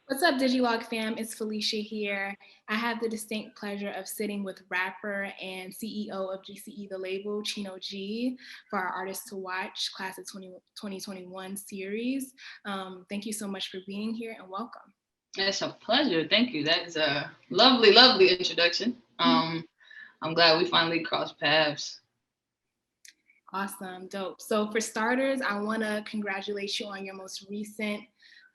What's up, Digilogue fam? It's Felicia here. I have the distinct pleasure of sitting with rapper and CEO of GCE, the label, Cheeno Ghee, for our Artists to Watch Class of 2021 series. Thank you so much for being here and welcome. It's a pleasure. Thank you. That is a lovely, lovely introduction. I'm glad we finally crossed paths. Awesome, dope. So for starters, I want to congratulate you on your most recent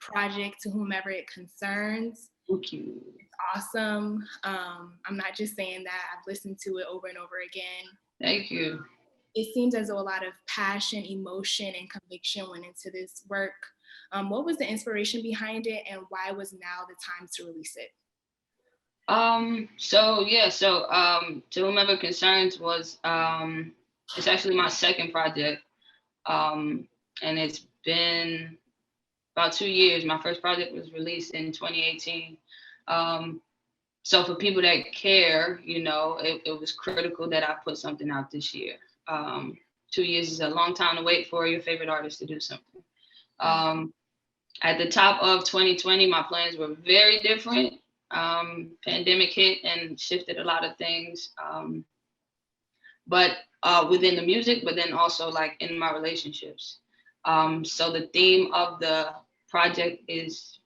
project, To Whomever It Concerns. Thank you. It's awesome. I'm not just saying that. I've listened to it over and over again. Thank you. It seems as though a lot of passion, emotion, and conviction went into this work. What was the inspiration behind it, and why was now the time to release it? To Whomever Concerns was it's actually my second project. And it's been about 2 years. My first project was released in 2018. So for people that care, it was critical that I put something out this year. 2 years is a long time to wait for your favorite artist to do something. At the top of 2020, my plans were very different. Pandemic hit and shifted a lot of things. But within the music, but then also like in my relationships. So the theme of the project is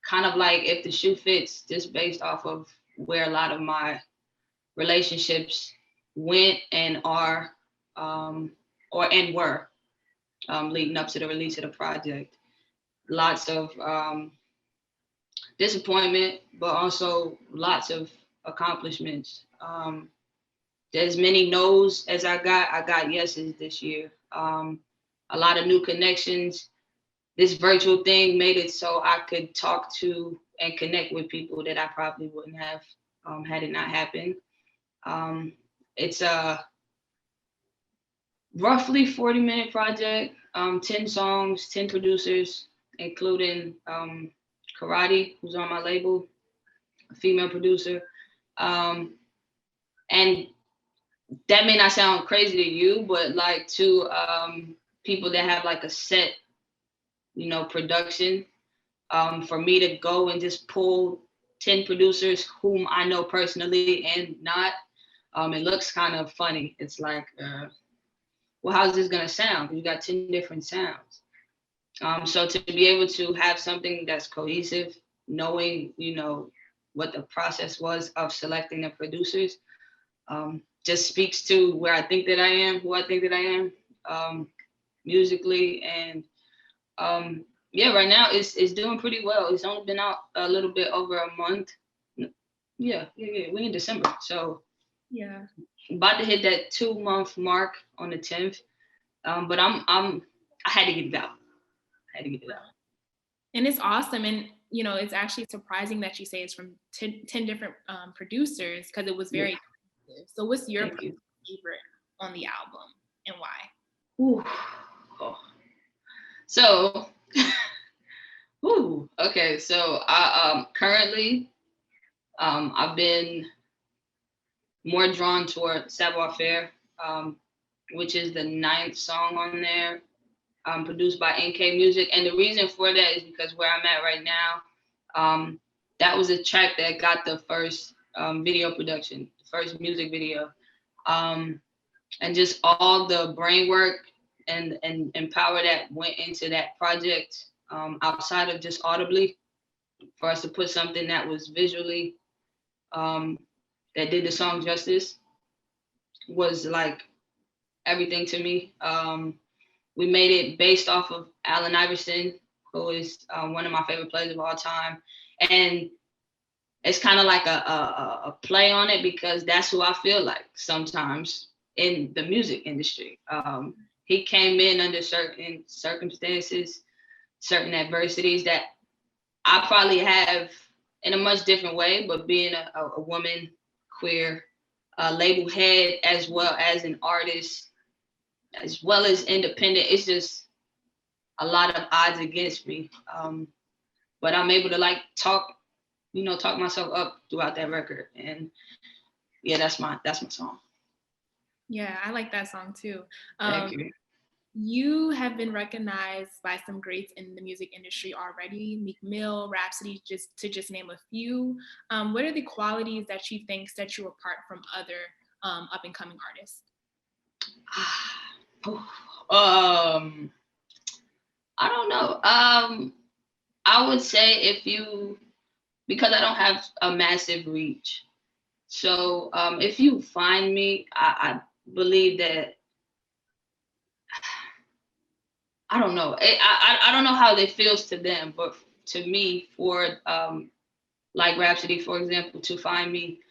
kind of like if the shoe fits, just based off of where a lot of my relationships went and are were leading up to the release of the project. Lots of disappointment, but also lots of accomplishments. As many no's as I got yeses this year. A lot of new connections. This virtual thing made it so I could talk to and connect with people that I probably wouldn't have had it not happened. It's a roughly 40-minute project, 10 songs, 10 producers, including Karate, who's on my label, a female producer. And that may not sound crazy to you, but like to people that have like a set, production, for me to go and just pull 10 producers whom I know personally and not, it looks kind of funny. It's like, well, how's this gonna sound? You got 10 different sounds. So to be able to have something that's cohesive, knowing, what the process was of selecting the producers, just speaks to where I think that I am, who I think that I am, musically. And right now it's doing pretty well. It's only been out a little bit over a month. Yeah. We're in December. So yeah, about to hit that 2-month mark on the 10th. But I had to get it out. And it's awesome. And, it's actually surprising that you say it's from 10 different producers, because it was very creative. So what's your favorite on the album and why? Ooh. Oh. So, okay. So I currently, I've been more drawn toward Savoir Faire, which is the 9th song on there, produced by NK Music. And the reason for that is because where I'm at right now, that was a track that got the first video production, the first music video. And just all the brain work and power that went into that project, outside of just audibly, for us to put something that was visually, that did the song justice, was like everything to me. We made it based off of Allen Iverson, who is one of my favorite players of all time. And it's kind of like a play on it, because that's who I feel like sometimes in the music industry. He came in under certain circumstances, certain adversities that I probably have in a much different way, but being a woman, queer, label head, as well as an artist, as well as independent, it's just a lot of odds against me. But I'm able to like talk myself up throughout that record. And yeah, that's my song. Yeah, I like that song too. Thank you. You have been recognized by some greats in the music industry already, Meek Mill, Rhapsody, just to name a few. What are the qualities that you think set you apart from other up and coming artists? I don't know. I would say because I don't have a massive reach. So if you find me, I believe that, I don't know. I don't know how it feels to them, but to me, for like Rhapsody, for example, to find me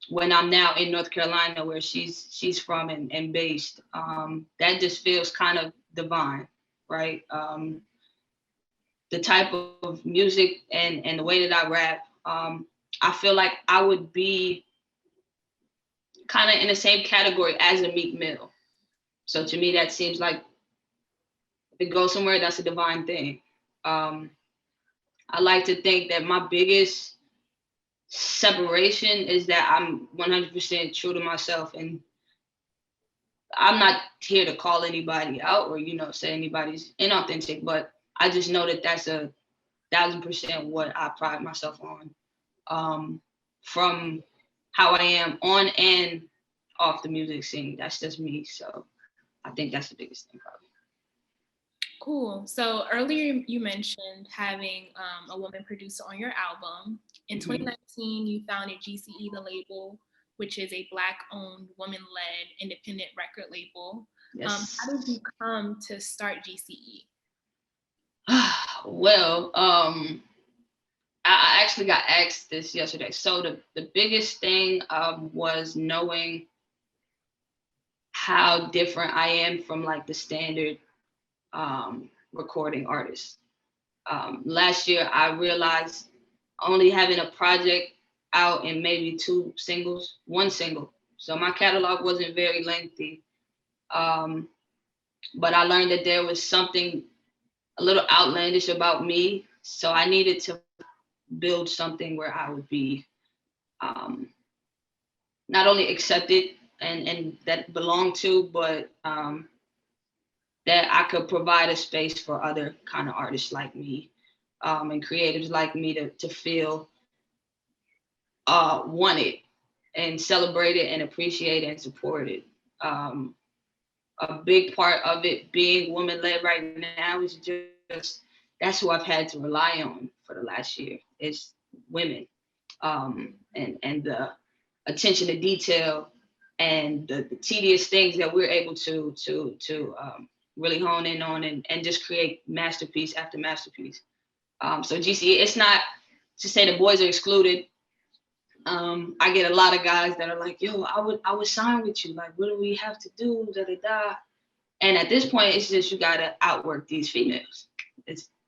when I'm now in North Carolina, where she's from and based, that just feels kind of divine, right? The type of music and the way that I rap, I feel like I would be kind of in the same category as a Meek Mill. So to me, that seems like if it goes somewhere, that's a divine thing. Um, I like to think that my biggest separation is that I'm 100% true to myself, and I'm not here to call anybody out or say anybody's inauthentic, but I just know that that's 1,000% what I pride myself on, from how I am on and off the music scene. That's just me. So I think that's the biggest thing, probably. Cool. So earlier you mentioned having a woman producer on your album. In 2019, you founded GCE, the label, which is a Black-owned, woman-led independent record label. Yes. How did you come to start GCE? Well, I actually got asked this yesterday. So the biggest thing was knowing how different I am from like the standard recording artist. Last year, I realized only having a project out and maybe one single. So my catalog wasn't very lengthy. But I learned that there was something a little outlandish about me. So I needed to build something where I would be not only accepted and that belonged to, but that I could provide a space for other kind of artists like me, and creatives like me to feel wanted and celebrated and appreciated and supported. A big part of it being woman-led right now is just that's who I've had to rely on for the last year. It's women, and the attention to detail and the tedious things that we're able to really hone in on and just create masterpiece after masterpiece. So GCE, it's not to say the boys are excluded. I get a lot of guys that are like, yo, I would sign with you. Like, what do we have to do? Da, da, da. And at this point, it's just, you got to outwork these females.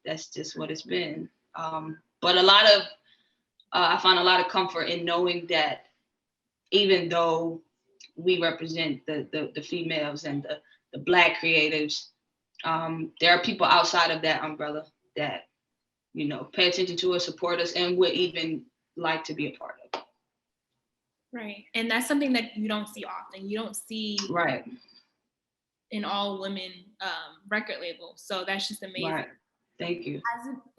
That's just what it's been. But I find a lot of comfort in knowing that even though we represent the females and the Black creatives, there are people outside of that umbrella that, pay attention to us, support us, and would even like to be a part of. Right. And that's something that you don't see often. You don't see right an all women record label. So that's just amazing. Right. Thank you.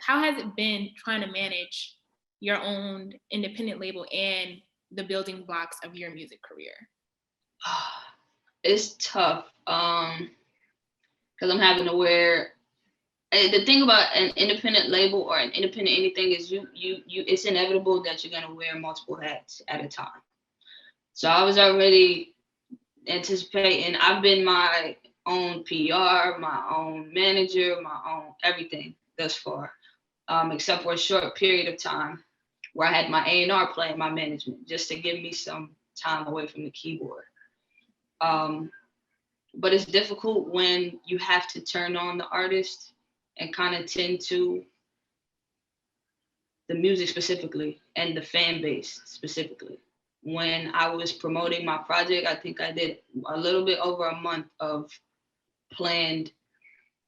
How has it been trying to manage your own independent label and the building blocks of your music career? It's tough because I'm having to wear. The thing about an independent label or an independent anything is you it's inevitable that you're gonna wear multiple hats at a time. So I was already anticipating. I've been my own PR, my own manager, my own everything thus far, except for a short period of time where I had my A&R playing my management just to give me some time away from the keyboard. But it's difficult when you have to turn on the artist and kind of tend to the music specifically and the fan base specifically. When I was promoting my project, I think I did a little bit over a month of planned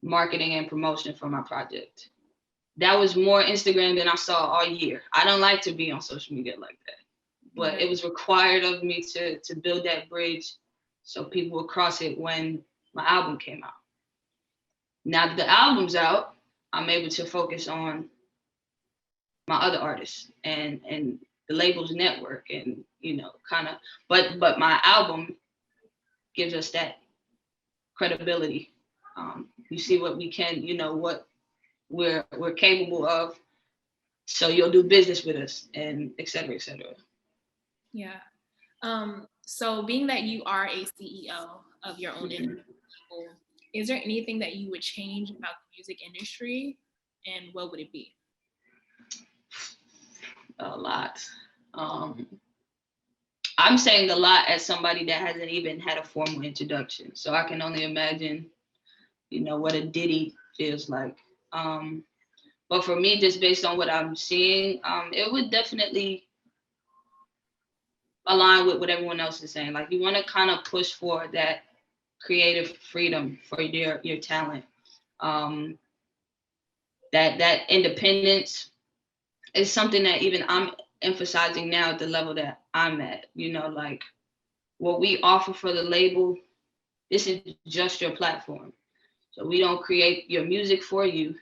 marketing and promotion for my project. That was more Instagram than I saw all year. I don't like to be on social media like that, but it was required of me to build that bridge so people would cross it when my album came out. Now that the album's out, I'm able to focus on my other artists and the labels network and kind of but my album gives us that credibility. You see what we can, what we're capable of. So you'll do business with us and et cetera, et cetera. Yeah. So being that you are a CEO of your own label, is there anything that you would change about the music industry, and what would it be? A lot. I'm saying a lot as somebody that hasn't even had a formal introduction. So I can only imagine, what a Diddy feels like. But for me, just based on what I'm seeing, it would definitely align with what everyone else is saying. Like, you want to kind of push for that creative freedom for your talent. That independence is something that even I'm emphasizing now at the level that I'm at. Like, what we offer for the label, this is just your platform. So we don't create your music for you.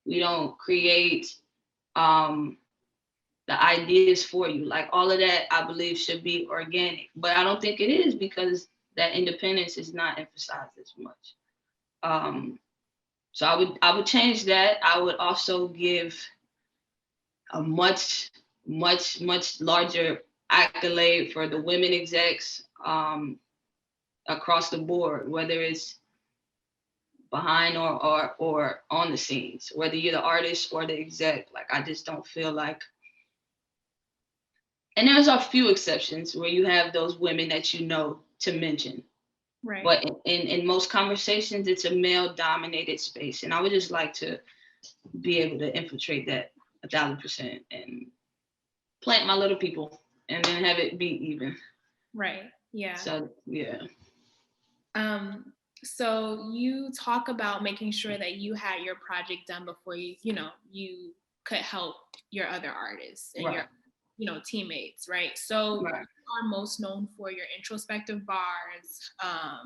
We don't create the ideas for you. Like, all of that, I believe, should be organic. But I don't think it is, because that independence is not emphasized as much. So I would change that. I would also give a much, much, much larger accolade for the women execs across the board, whether it's behind or on the scenes, whether you're the artist or the exec. Like, I just don't feel like, and there's a few exceptions where you have those women that to mention. Right. But in most conversations, it's a male dominated space. And I would just like to be able to infiltrate that 1,000% and plant my little people and then have it be even. Right. Yeah. So, yeah. So you talk about making sure that you had your project done before you could help your other artists and Right. your teammates, right? So Right. you are most known for your introspective bars,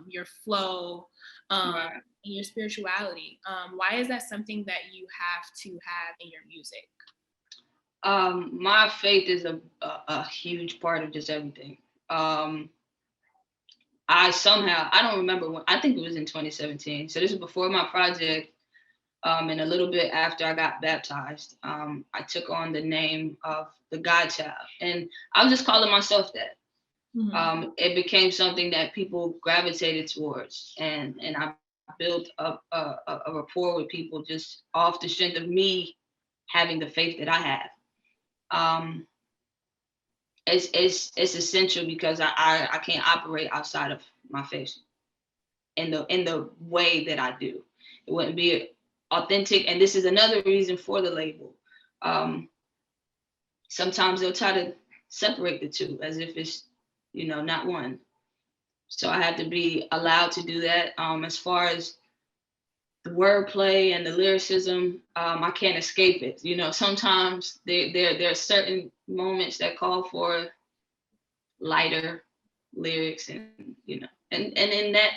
your flow, Right. and your spirituality. Why is that something that you have to have in your music? My faith is a huge part of just everything. I don't remember when, I think it was in 2017. So this is before my project, and a little bit after I got baptized. I took on the name of the Godchild, and I was just calling myself that. Mm-hmm. It became something that people gravitated towards, and I built up a rapport with people just off the strength of me having the faith that I have. It's essential because I can't operate outside of my faith in the way that I do. It wouldn't be authentic, and this is another reason for the label. Sometimes they'll try to separate the two as if it's not one. So I have to be allowed to do that. As far as the wordplay and the lyricism, I can't escape it. Sometimes there are certain moments that call for lighter lyrics, and in that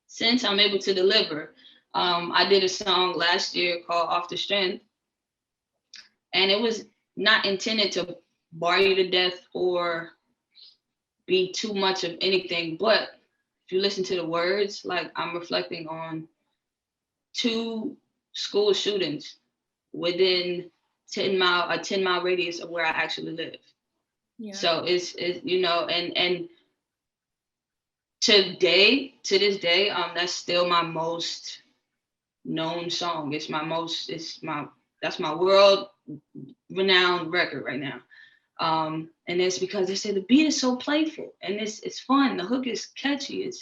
sense, I'm able to deliver. I did a song last year called Off the Strength, and it was not intended to bar you to death or be too much of anything, but if you listen to the words, like, I'm reflecting on 2 school shootings within a 10-mile radius of where I actually live. Yeah. So it's and to this day, that's still my most known song. That's my world renowned record right now. And it's because they say the beat is so playful and it's fun. The hook is catchy.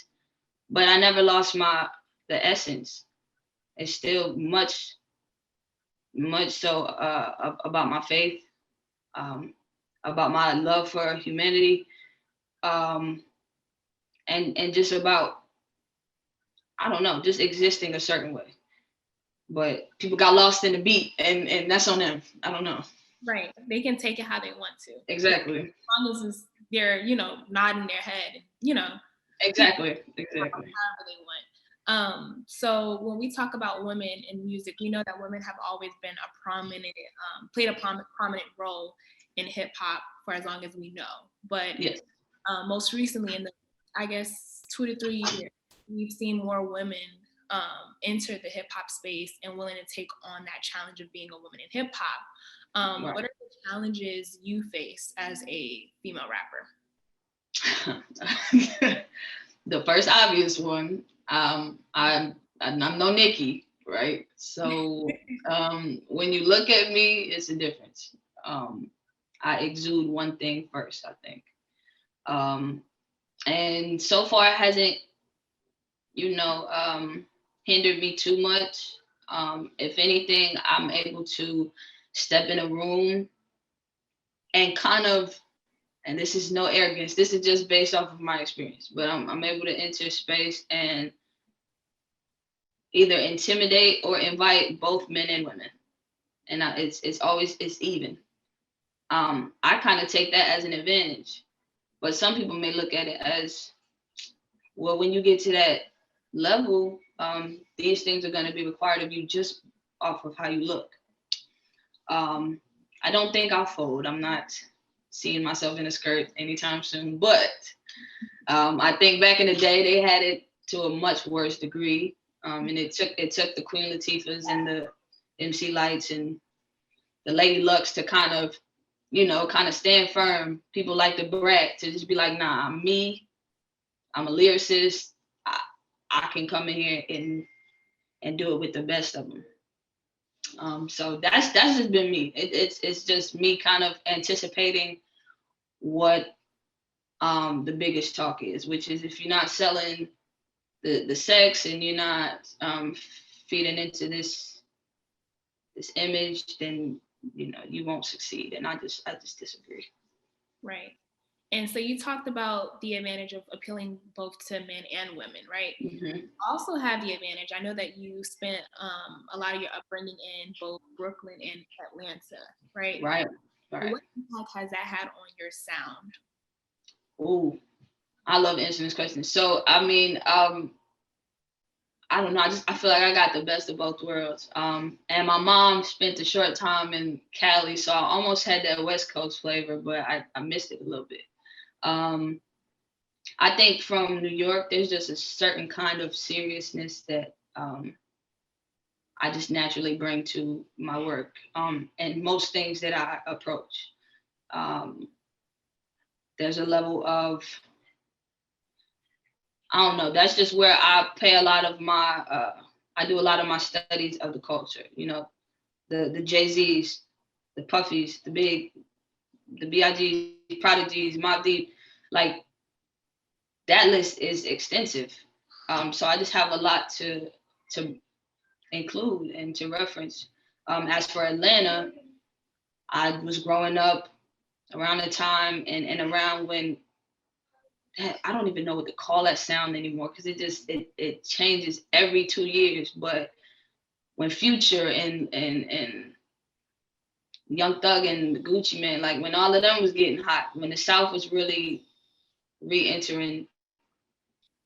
But I never lost the essence. It's still much so about my faith, about my love for humanity, and just about, I don't know, just existing a certain way. But people got lost in the beat, and that's on them. I don't know. Right. They can take it how they want to. Exactly. As long as they're, nodding their head, Exactly. However they So when we talk about women in music, we know that women have always been played a prominent role in hip hop for as long as we know. But Yes. Most recently, in the, I guess, 2 to 3 years, we've seen more women enter the hip hop space and willing to take on that challenge of being a woman in hip hop. Right. What are the challenges you face as a female rapper? The first obvious one, I'm no Nicki, right? So when you look at me, it's a difference. I exude one thing first, I think. And so far it hasn't, hindered me too much. If anything, I'm able to step in a room and kind of, and this is no arrogance, this is just based off of my experience, but I'm able to enter space and either intimidate or invite both men and women. And it's even. I kind of take that as an advantage, but some people may look at it as, well, when you get to that level, these things are going to be required of you just off of how you look. I don't think I'll fold. I'm not seeing myself in a skirt anytime soon, but I think back in the day they had it to a much worse degree, and it took the Queen Latifahs and the MC Lights and the Lady Lux to kind of stand firm. People like the Brat to just be like, nah, I'm me. I'm a lyricist. I can come in here and do it with the best of them. So that's just been me. It's just me kind of anticipating what the biggest talk is, which is if you're not selling the sex and you're not feeding into this image, then you won't succeed. And I just disagree. Right. And so you talked about the advantage of appealing both to men and women, right? Mm-hmm. You also have the advantage. I know that you spent a lot of your upbringing in both Brooklyn and Atlanta, right? Right. What impact has that had on your sound? Oh, I love answering this question. So, I mean, I don't know. I feel like I got the best of both worlds. And my mom spent a short time in Cali, so I almost had that West Coast flavor, but I missed it a little bit. I think from New York, there's just a certain kind of seriousness that I just naturally bring to my work and most things that I approach. There's a level of, I don't know, that's just where I pay a lot of my, I do a lot of my studies of the culture, the Jay-Z's, the Puffies, the B.I.G.'s, Prodigies, Mobb Deep, like that list is extensive. So I just have a lot to include and to reference. As for Atlanta, I was growing up around the time and around when, I don't even know what to call that sound anymore because it changes every 2 years. But when Future and Young Thug and Gucci Mane, like when all of them was getting hot, when the South was really re-entering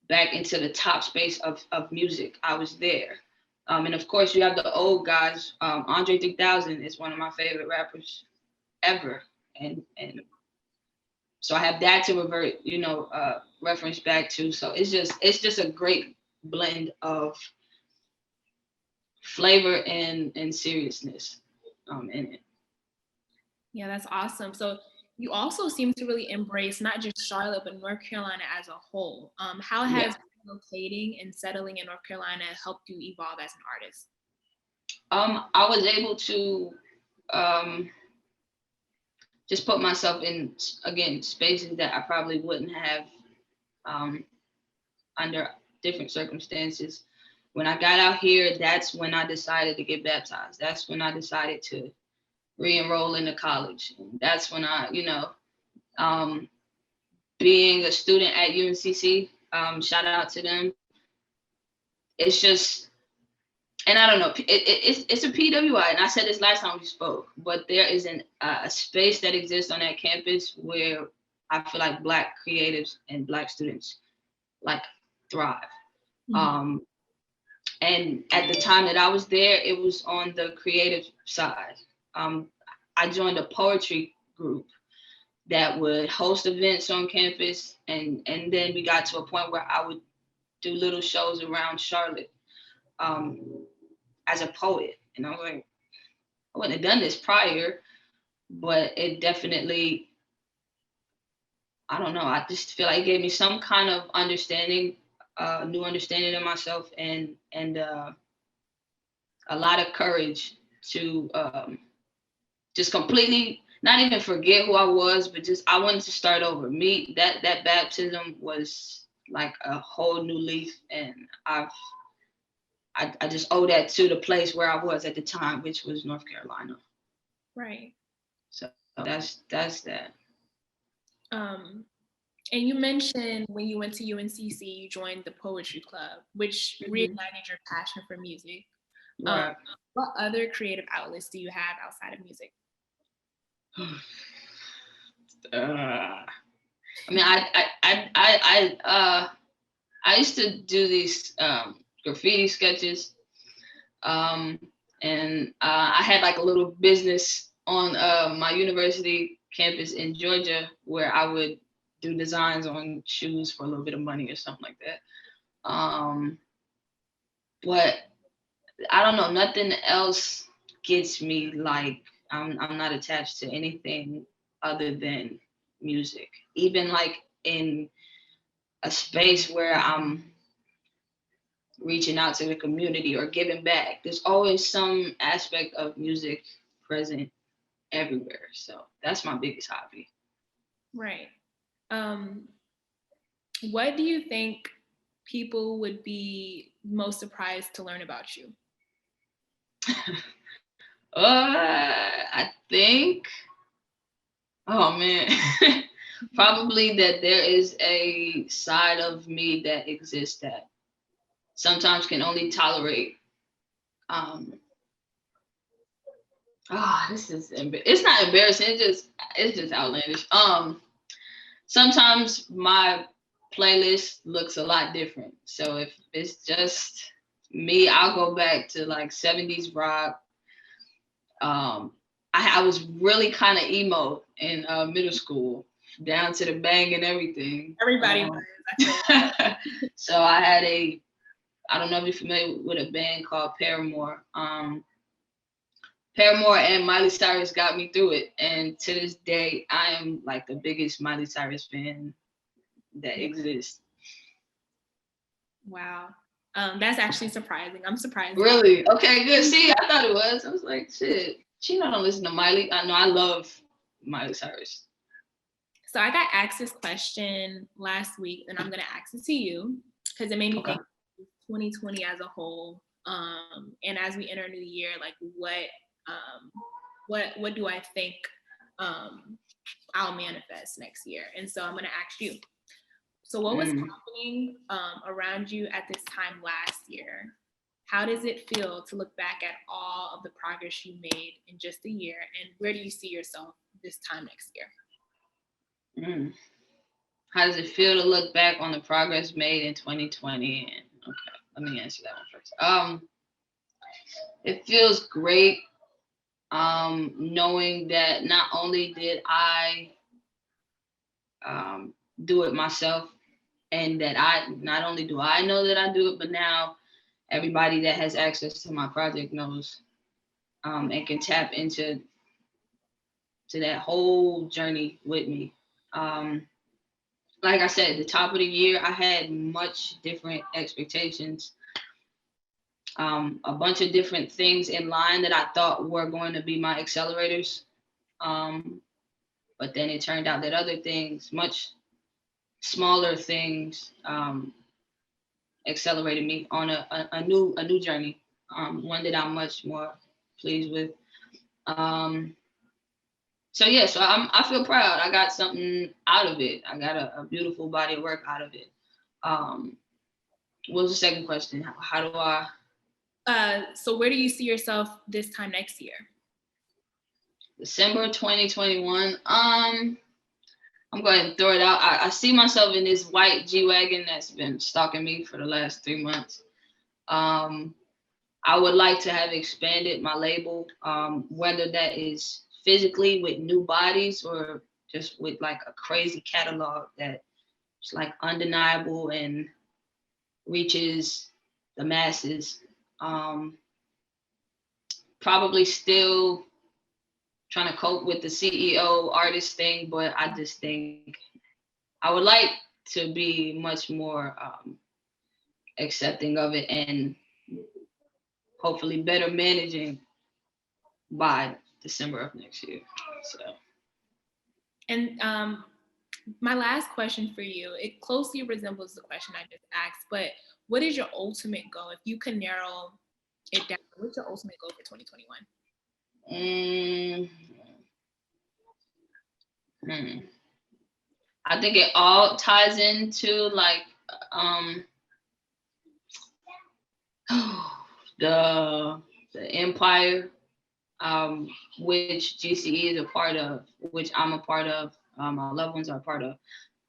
back into the top space of music, I was there. And of course, you have the old guys. Andre 3000 is one of my favorite rappers ever, and so I have that to reference back to. So it's just a great blend of flavor and seriousness in it. Yeah, that's awesome. So you also seem to really embrace not just Charlotte, but North Carolina as a whole. How has relocating and settling in North Carolina helped you evolve as an artist? I was able to just put myself in, again, spaces that I probably wouldn't have under different circumstances. When I got out here, that's when I decided to get baptized. That's when I decided to re-enroll into college. That's when I, being a student at UNCC, shout out to them. It's just, and I don't know, it's a PWI, and I said this last time we spoke, but there is a space that exists on that campus where I feel like Black creatives and Black students like thrive. Mm-hmm. And at the time that I was there, it was on the creative side. I joined a poetry group that would host events on campus, and then we got to a point where I would do little shows around Charlotte as a poet. And I was like, I wouldn't have done this prior, but it definitely, I don't know, I just feel like it gave me some kind of understanding, new understanding of myself, and a lot of courage to just completely not even forget who I was, but just I wanted to start over. Me, that baptism was like a whole new leaf, and I just owe that to the place where I was at the time, which was North Carolina. Right. So that's that. And you mentioned when you went to UNCC, you joined the poetry club, which reignited your passion for music. Right. What other creative outlets do you have outside of music? I mean, I used to do these graffiti sketches, and I had like a little business on my university campus in Georgia where I would do designs on shoes for a little bit of money or something like that. But I don't know, nothing else gets me. Like I'm not attached to anything other than music. Even like in a space where I'm reaching out to the community or giving back, there's always some aspect of music present everywhere. So that's my biggest hobby. Right. What do you think people would be most surprised to learn about you? I think, oh man, probably that there is a side of me that exists that sometimes can only tolerate. This is it's not embarrassing. It's just outlandish. Sometimes my playlist looks a lot different. So if it's just me, I'll go back to like 70s rock. I was really kind of emo in middle school, down to the bang and everything. Everybody was. So I had I don't know if you're familiar with a band called Paramore. Paramore and Miley Cyrus got me through it. And to this day, I am like the biggest Miley Cyrus fan that exists. Wow. That's actually surprising. I'm surprised. Really? Okay, good. See, I thought it was. I was like, shit, Cheeno don't listen to Miley. I know I love Miley Cyrus. So I got asked this question last week, and I'm going to ask it to you because it made me think 2020 as a whole. And as we enter a new year, like what do I think I'll manifest next year? And so I'm going to ask you. So what was happening around you at this time last year? How does it feel to look back at all of the progress you made in just a year? And where do you see yourself this time next year? How does it feel to look back on the progress made in 2020? And okay, let me answer that one first. It feels great knowing that not only did I do it myself, and that not only do I know that I do it, but now everybody that has access to my project knows and can tap into that whole journey with me. Like I said, at the top of the year, I had much different expectations. A bunch of different things in line that I thought were going to be my accelerators. But then it turned out that other things, much smaller things, accelerated me on a new journey, one that I'm much more pleased with. So I feel proud. I got something out of it. I got a beautiful body of work out of it. What was the second question? How do I? So where do you see yourself this time next year? December 2021. I'm going to throw it out. I see myself in this white G-Wagon that's been stalking me for the last 3 months. I would like to have expanded my label, whether that is physically with new bodies or just with like a crazy catalog that's like undeniable and reaches the masses. Probably still trying to cope with the CEO artist thing, but I just think I would like to be much more accepting of it and hopefully better managing by December of next year. So. And my last question for you, it closely resembles the question I just asked, but what is your ultimate goal? If you could narrow it down, what's your ultimate goal for 2021? I think it all ties into like the empire, which GCE is a part of, which I'm a part of, my loved ones are a part of.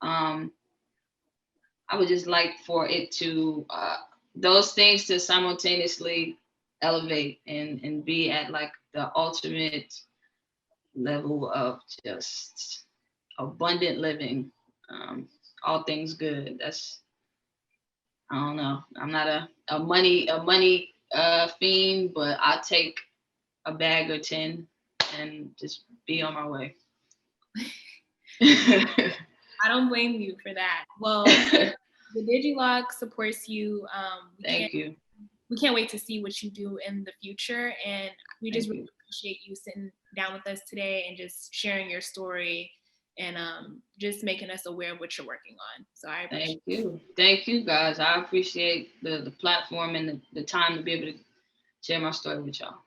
I would just like for it to those things to simultaneously elevate and be at like the ultimate level of just abundant living, all things good. That's, I don't know. I'm not a money fiend, but I'll take a bag or 10 and just be on my way. I don't blame you for that. Well, the Digilogue supports you. Thank you. We can't wait to see what you do in the future. And we just really appreciate you sitting down with us today and just sharing your story and just making us aware of what you're working on. So I appreciate you. Thank you, guys. I appreciate the platform and the time to be able to share my story with y'all.